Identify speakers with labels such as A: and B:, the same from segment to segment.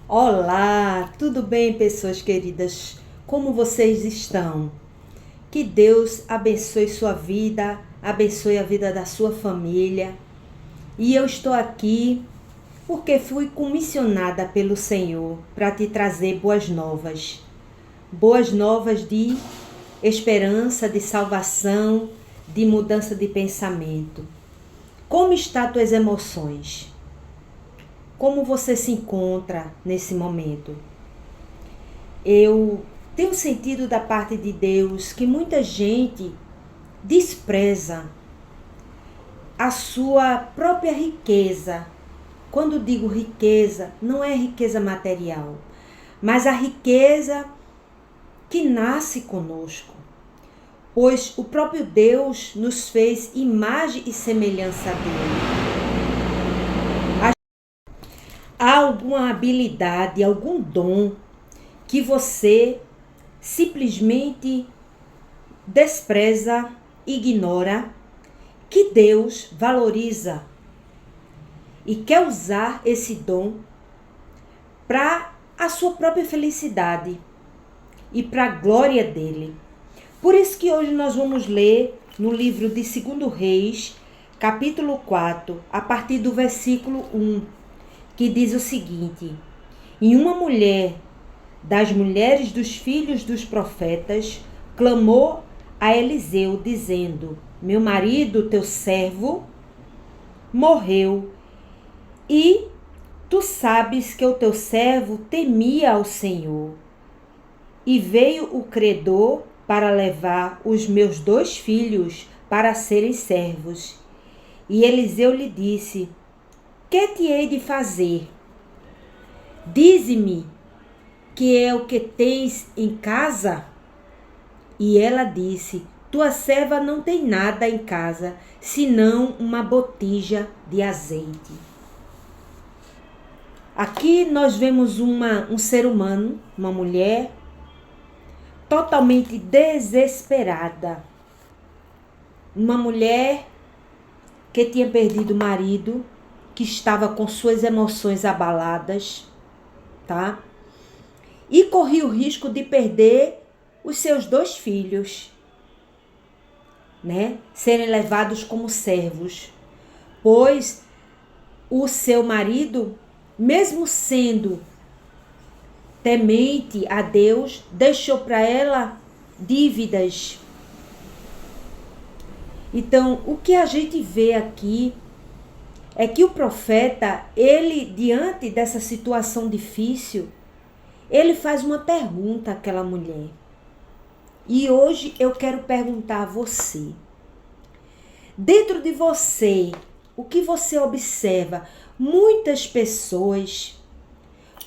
A: Olá, tudo bem, pessoas queridas? Como vocês estão? Que Deus abençoe sua vida, abençoe a vida da sua família. E eu estou aqui porque fui comissionada pelo Senhor para te trazer boas novas. Boas novas de esperança, de salvação, de mudança de pensamento. Como estão tuas emoções? Como você se encontra nesse momento? Eu tenho sentido da parte de Deus que muita gente despreza a sua própria riqueza. Quando digo riqueza, não é riqueza material, mas a riqueza que nasce conosco. Pois o próprio Deus nos fez imagem e semelhança dele. Há alguma habilidade, algum dom que você simplesmente despreza, ignora, que Deus valoriza e quer usar esse dom para a sua própria felicidade e para a glória dele. Por isso que hoje nós vamos ler no livro de 2 Reis, capítulo 4, a partir do versículo 1, que diz o seguinte: E uma mulher das mulheres dos filhos dos profetas clamou a Eliseu, dizendo: Meu marido, teu servo, morreu, e tu sabes que o teu servo temia ao Senhor. E veio o credor para levar os meus 2 filhos para serem servos. E Eliseu lhe disse: Que te hei de fazer? Dize-me, que é o que tens em casa? E ela disse: Tua serva não tem nada em casa, senão uma botija de azeite. Aqui nós vemos um ser humano, uma mulher, totalmente desesperada. Uma mulher que tinha perdido o marido, que estava com suas emoções abaladas, tá? E corria o risco de perder os seus 2 filhos, né? Serem levados como servos. Pois o seu marido, mesmo sendo temente a Deus, deixou para ela dívidas. Então, o que a gente vê aqui é que o profeta, ele, diante dessa situação difícil, ele faz uma pergunta àquela mulher. E hoje eu quero perguntar a você. Dentro de você, o que você observa? Muitas pessoas,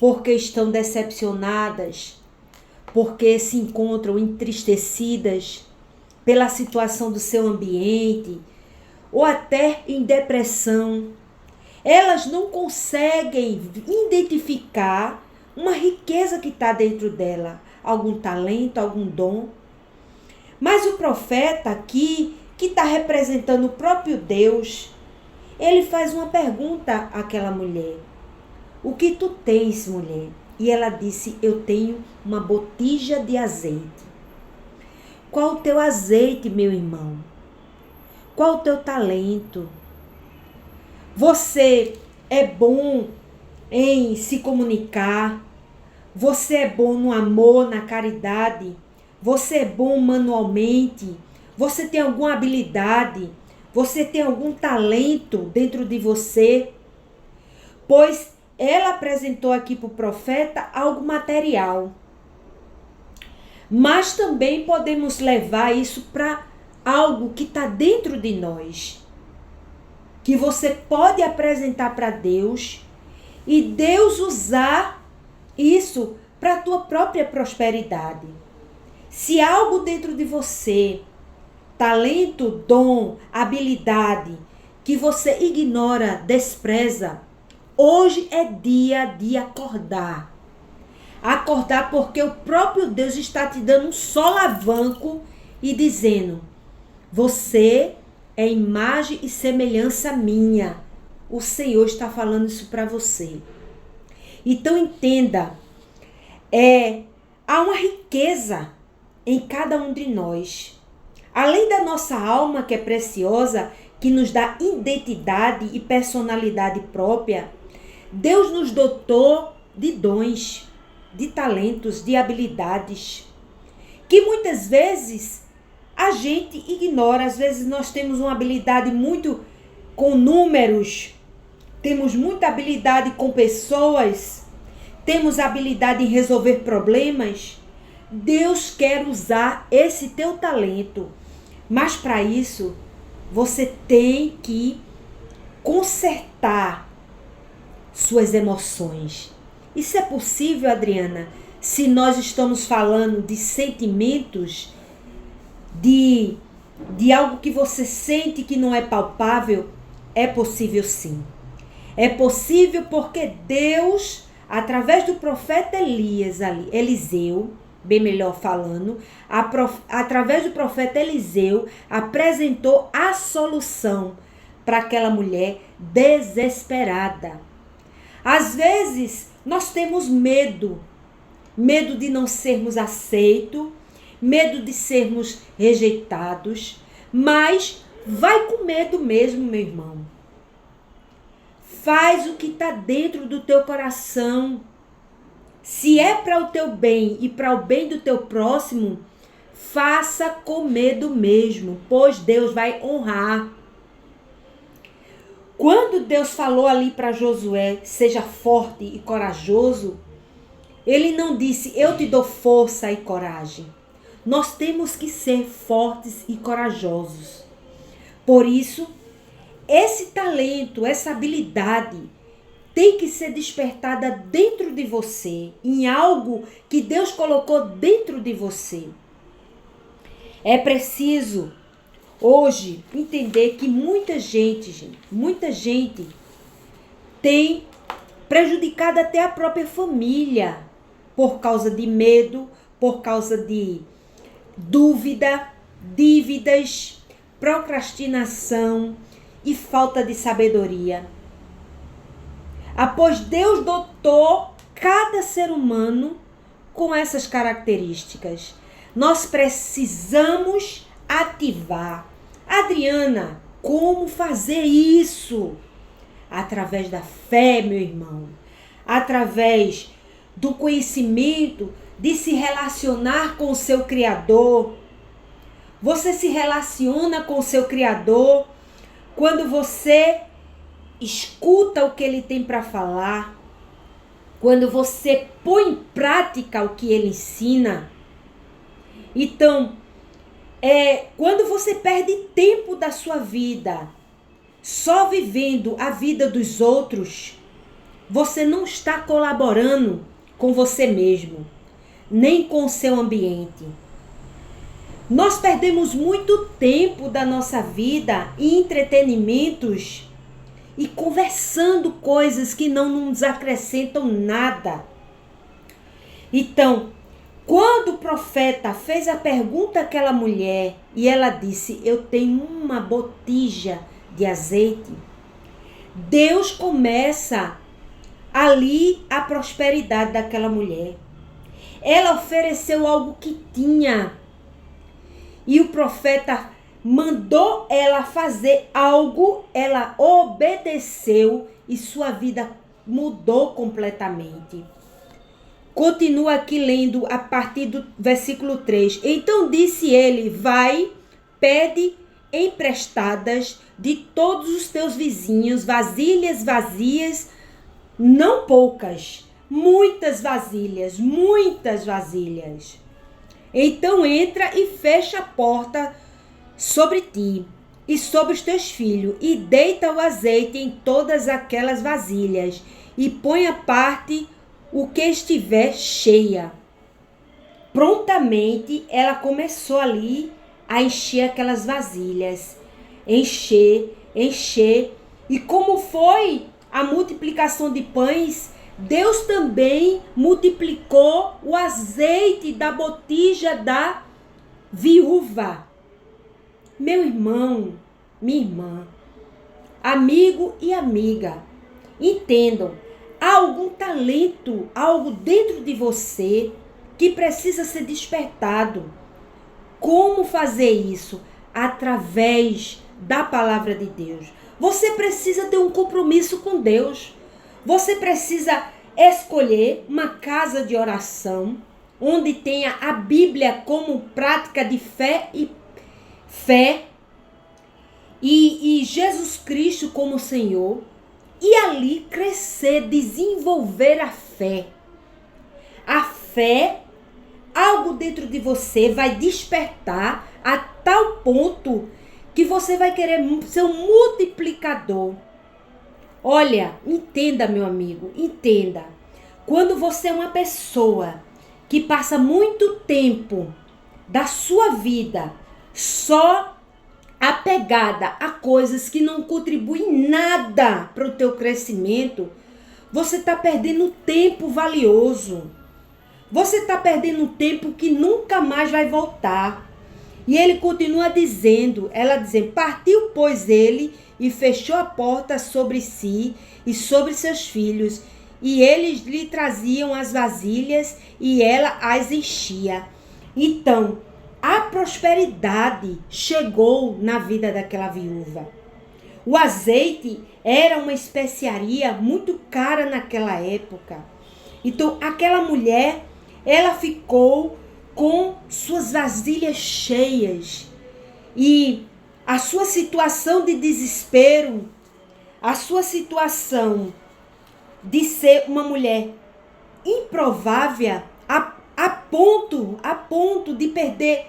A: porque estão decepcionadas, porque se encontram entristecidas pela situação do seu ambiente, ou até em depressão, elas não conseguem identificar uma riqueza que está dentro dela, algum talento, algum dom. Mas o profeta aqui, que está representando o próprio Deus, ele faz uma pergunta àquela mulher: O que tu tens, mulher? E ela disse: Eu tenho uma botija de azeite. Qual o teu azeite, meu irmão? Qual o teu talento? Você é bom em se comunicar? Você é bom no amor, na caridade? Você é bom manualmente? Você tem alguma habilidade? Você tem algum talento dentro de você? Pois ela apresentou aqui para o profeta algo material. Mas também podemos levar isso para algo que está dentro de nós, que você pode apresentar para Deus e Deus usar isso para a tua própria prosperidade. Se algo dentro de você, talento, dom, habilidade, que você ignora, despreza, hoje é dia de acordar. Acordar porque o próprio Deus está te dando um solavanco e dizendo: você é imagem e semelhança minha. O Senhor está falando isso para você. Então entenda, há uma riqueza em cada um de nós. Além da nossa alma, que é preciosa, que nos dá identidade e personalidade própria, Deus nos dotou de dons, de talentos, de habilidades, que muitas vezes a gente ignora. Às vezes nós temos uma habilidade muito com números, temos muita habilidade com pessoas, temos habilidade em resolver problemas. Deus quer usar esse teu talento, mas para isso você tem que consertar suas emoções. Isso é possível, Adriana, se nós estamos falando de sentimentos, de algo que você sente que não é palpável? É possível sim. É possível porque Deus, através do profeta Eliseu, bem melhor falando, através do profeta Eliseu, apresentou a solução para aquela mulher desesperada. Às vezes, nós temos medo de não sermos aceitos, medo de sermos rejeitados, mas vai com medo mesmo, meu irmão. Faz o que está dentro do teu coração. Se é para o teu bem e para o bem do teu próximo, faça com medo mesmo, pois Deus vai honrar. Quando Deus falou ali para Josué, seja forte e corajoso, ele não disse, eu te dou força e coragem. Nós temos que ser fortes e corajosos. Por isso, esse talento, essa habilidade tem que ser despertada dentro de você, em algo que Deus colocou dentro de você. É preciso hoje entender que muita gente tem prejudicado até a própria família por causa de medo, por causa de dúvida, dívidas, procrastinação e falta de sabedoria. Após Deus dotou cada ser humano com essas características, nós precisamos ativar. Adriana, como fazer isso? Através da fé, meu irmão. Através do conhecimento, de se relacionar com o seu Criador. Você se relaciona com o seu Criador quando você escuta o que ele tem para falar, quando você põe em prática o que ele ensina. Então, quando você perde tempo da sua vida só vivendo a vida dos outros, você não está colaborando com você mesmo, nem com o seu ambiente. Nós perdemos muito tempo da nossa vida em entretenimentos e conversando coisas que não nos acrescentam nada. Então, quando o profeta fez a pergunta àquela mulher e ela disse, eu tenho uma botija de azeite, Deus começa ali a prosperidade daquela mulher. Ela ofereceu algo que tinha e o profeta mandou ela fazer algo, ela obedeceu e sua vida mudou completamente. Continua aqui lendo a partir do versículo 3. Então disse ele, vai, pede emprestadas de todos os teus vizinhos, vasilhas vazias, não poucas, muitas vasilhas. Então entra e fecha a porta sobre ti e sobre os teus filhos, e deita o azeite em todas aquelas vasilhas, e põe à parte o que estiver cheia. Prontamente ela começou ali a encher aquelas vasilhas. Encher. E como foi a multiplicação de pães, Deus também multiplicou o azeite da botija da viúva. Meu irmão, minha irmã, amigo e amiga, entendam, Há algum talento, algo dentro de você que precisa ser despertado. Como fazer isso? Através da palavra de Deus. Você precisa ter um compromisso com Deus. Você precisa escolher uma casa de oração onde tenha a Bíblia como prática de fé e Jesus Cristo como Senhor, e ali crescer, desenvolver a fé. A fé, algo dentro de você vai despertar a tal ponto que você vai querer ser um multiplicador. Olha, entenda, meu amigo, entenda. Quando você é uma pessoa que passa muito tempo da sua vida só apegada a coisas que não contribuem nada para o teu crescimento, você está perdendo tempo valioso. Você está perdendo um tempo que nunca mais vai voltar. E ele continua dizendo, ela dizendo, partiu, pois, ele e fechou a porta sobre si e sobre seus filhos. E eles lhe traziam as vasilhas e ela as enchia. Então, a prosperidade chegou na vida daquela viúva. O azeite era uma especiaria muito cara naquela época. Então, aquela mulher, ela ficou com suas vasilhas cheias. E a sua situação de desespero, a sua situação de ser uma mulher improvável a ponto de perder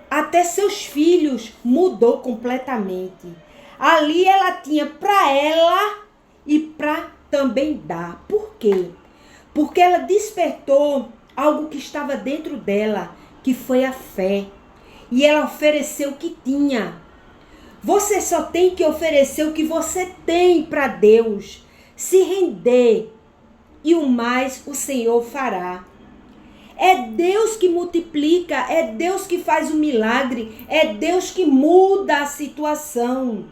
A: até seus filhos, mudou completamente. Ali ela tinha para ela e para também dar. Por quê? Porque ela despertou algo que estava dentro dela, que foi a fé. E ela ofereceu o que tinha. Você só tem que oferecer o que você tem para Deus. Se render. E o mais o Senhor fará. É Deus que multiplica, é Deus que faz o milagre, é Deus que muda a situação.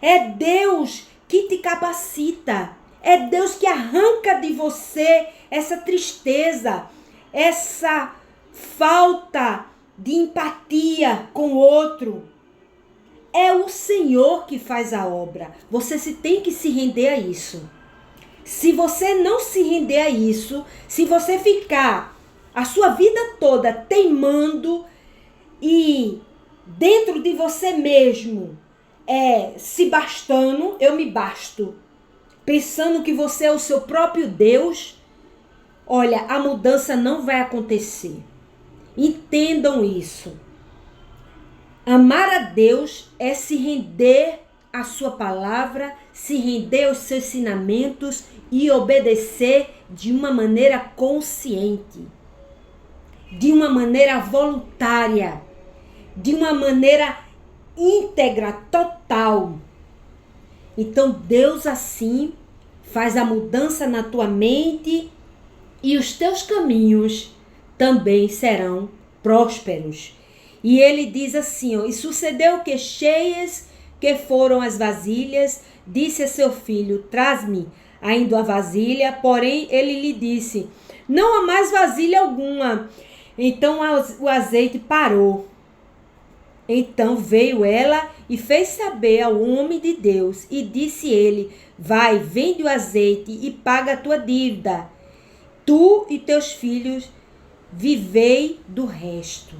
A: É Deus que te capacita, é Deus que arranca de você essa tristeza, essa falta de empatia com o outro. É o Senhor que faz a obra. Você tem que se render a isso. Se você não se render a isso, se você ficar a sua vida toda teimando e dentro de você mesmo se bastando, eu me basto, pensando que você é o seu próprio Deus, olha, a mudança não vai acontecer. Entendam isso. Amar a Deus é se render à sua palavra, se render aos seus ensinamentos e obedecer de uma maneira consciente, de uma maneira voluntária, de uma maneira íntegra, total. Então Deus assim faz a mudança na tua mente e os teus caminhos também serão prósperos. E ele diz assim, e sucedeu que cheias que foram as vasilhas, disse a seu filho, traz-me ainda a vasilha, porém ele lhe disse, não há mais vasilha alguma. Então o azeite parou. Então veio ela e fez saber ao homem de Deus, e disse ele, vai, vende o azeite e paga a tua dívida. Tu e teus filhos vivei do resto.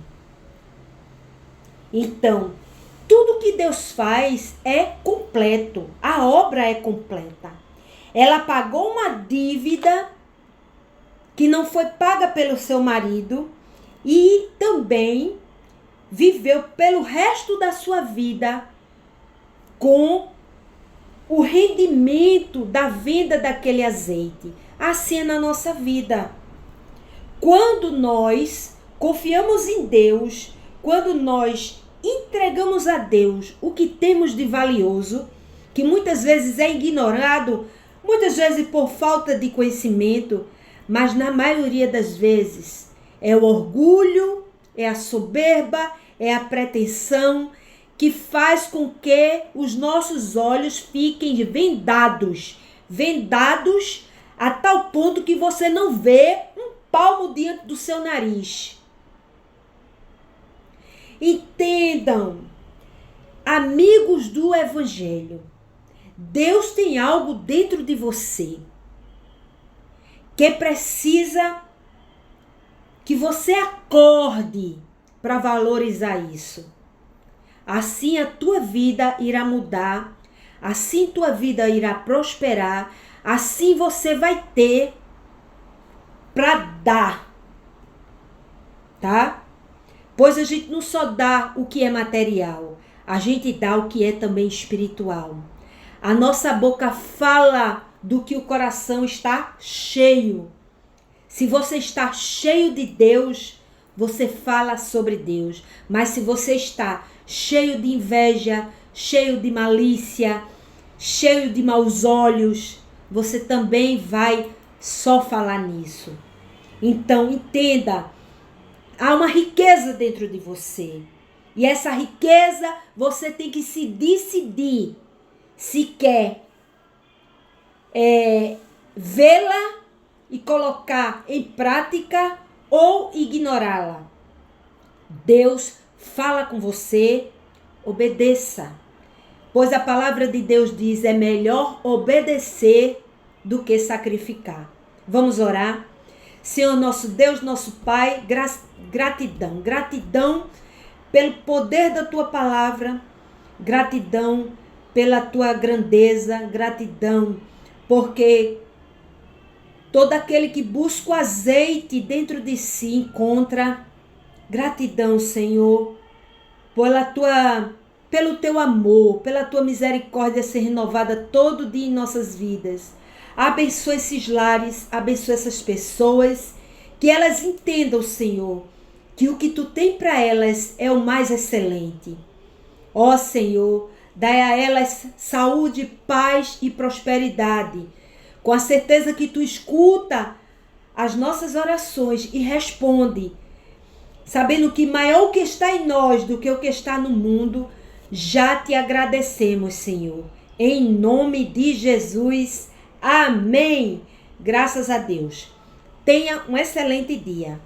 A: Então, tudo que Deus faz é completo. A obra é completa. Ela pagou uma dívida que não foi paga pelo seu marido e também viveu pelo resto da sua vida com o rendimento da venda daquele azeite. Assim é na nossa vida. Quando nós confiamos em Deus, quando nós entregamos a Deus o que temos de valioso, que muitas vezes é ignorado, muitas vezes por falta de conhecimento, mas na maioria das vezes é o orgulho, é a soberba, é a pretensão que faz com que os nossos olhos fiquem vendados a tal ponto que você não vê um palmo diante do seu nariz. Entendam, amigos do Evangelho, Deus tem algo dentro de você que precisa que você acorde para valorizar isso. Assim a tua vida irá mudar, assim tua vida irá prosperar, assim você vai ter para dar, tá? Pois a gente não só dá o que é material, a gente dá o que é também espiritual. A nossa boca fala do que o coração está cheio. Se você está cheio de Deus, você fala sobre Deus. Mas se você está cheio de inveja, cheio de malícia, cheio de maus olhos, você também vai só falar nisso. Então, entenda, há uma riqueza dentro de você. E essa riqueza você tem que se decidir se quer vê-la e colocar em prática ou ignorá-la. Deus fala com você, obedeça. Pois a palavra de Deus diz, é melhor obedecer do que sacrificar. Vamos orar? Senhor nosso Deus, nosso Pai, gratidão. Gratidão pelo poder da Tua palavra. Gratidão pela Tua grandeza. Gratidão porque todo aquele que busca o azeite dentro de si encontra. Gratidão, Senhor, pelo Teu amor, pela Tua misericórdia ser renovada todo dia em nossas vidas. Abençoa esses lares, abençoa essas pessoas, que elas entendam, Senhor, que o que Tu tem para elas é o mais excelente. Ó Senhor, dai a elas saúde, paz e prosperidade, com a certeza que Tu escuta as nossas orações e responde, sabendo que maior o que está em nós do que o que está no mundo. Já Te agradecemos, Senhor. Em nome de Jesus. Amém. Graças a Deus. Tenha um excelente dia.